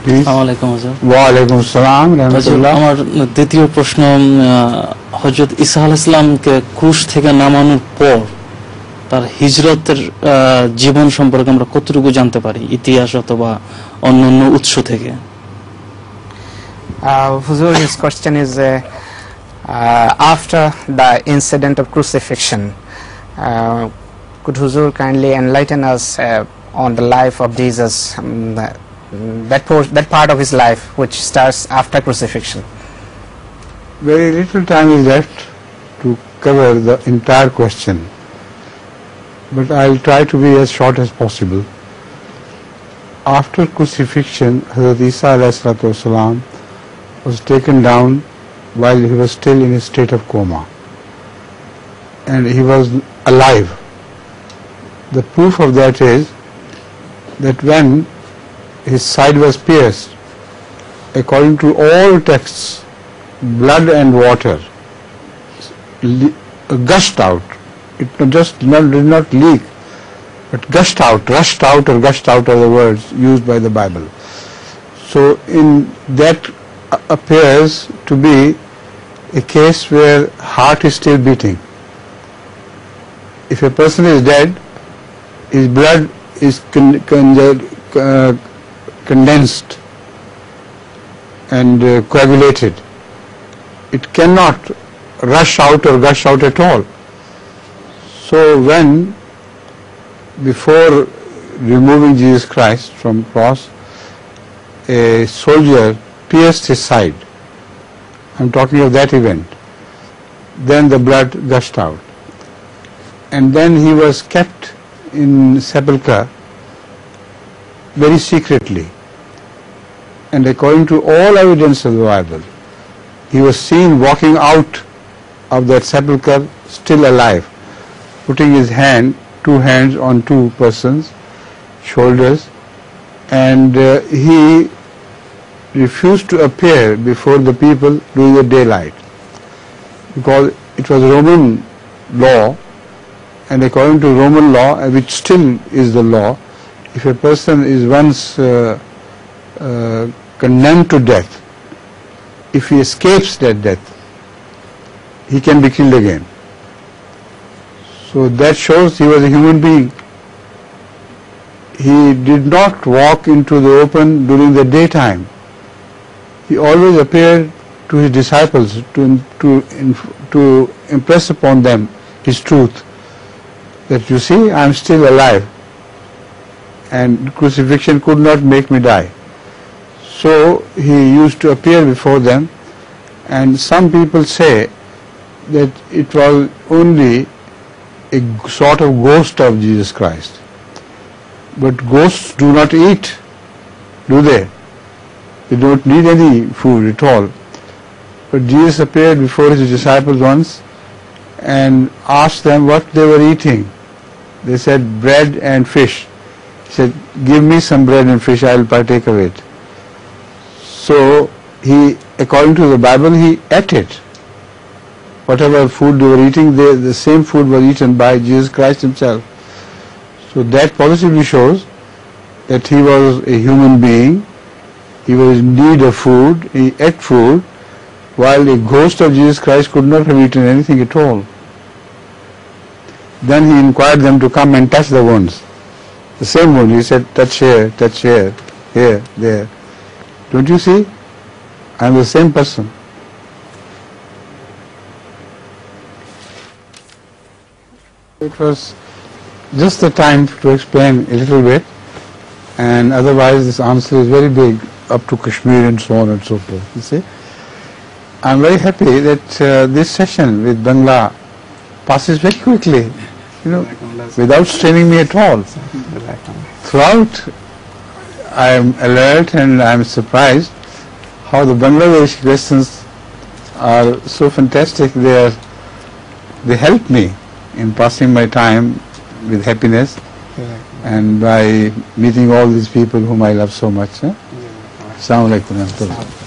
please. Assalamualaikum Hazur. Wa alaikum assalam rahmatullah. আমার দ্বিতীয় প্রশ্ন, হযরত ঈসা আলাইহিস সালামকে ক্রুশ থেকে নামানোর পর তার হিজরতের জীবন সম্পর্কে আমরা কতটুকু জানতে পারি ইতিহাস অথবা অন্যান্য উৎস থেকে? Huzur, his question is after the incident of crucifixion, could Huzur kindly enlighten us on the life of Jesus, that part of his life which starts after crucifixion? Very little time is left to cover the entire question, but I'll try to be as short as possible. After crucifixion, Hazrat Isa alayhi salatu wasalam was taken down while he was still in a state of coma, and he was alive. The proof of that is that when his side was pierced, according to all texts, blood and water gushed out. It did not leak, but gushed out, rushed out, or gushed out are the words used by the Bible. So in that appears to be a case where heart is still beating. If a person is dead, his blood is condensed and coagulated. It cannot rush out or gush out at all. So when, before removing Jesus Christ from cross, a soldier pierced his side, I'm talking of that event, then the blood gushed out. And then he was kept in sepulchre very secretly. And according to all evidence of the Bible, he was seen walking out of that sepulchre still alive, putting his two hands on two persons' shoulders, and he refused to appear before the people during the daylight, because it was Roman law, and according to Roman law, which still is the law, if a person is once condemned to death, if he escapes that death, he can be killed again. So that shows he was a human being. He did not walk into the open during the daytime. He always appeared to his disciples to impress upon them his truth, that you see, I am still alive, and crucifixion could not make me die. So he used to appear before them, and some people say that it was only a sort of ghost of Jesus Christ. But ghosts do not eat, do they? They don't need any food at all. But Jesus appeared before his disciples once and asked them what they were eating. They said, bread and fish. He said, give me some bread and fish, I will partake of it. So he, according to the Bible, he ate it. Whatever food they were eating, the same food was eaten by Jesus Christ himself. So that positively shows that he was a human being. He was in need of food. He ate food, while a ghost of Jesus Christ could not have eaten anything at all. Then he inquired them to come and touch the wounds. The same wound. He said, touch here, here, there. Don't you see? I am the same person. It was just the time to explain a little bit, and otherwise this answer is very big, up to Kashmir and so on and so forth. You see, I'm very happy that this session with Bangla passes very quickly, without straining me at all. Throughout, I am alert and I am surprised how the Bangladeshi questions are so fantastic. They help me in passing my time with happiness, and by meeting all these people whom I love so much. Assalamu alaikum.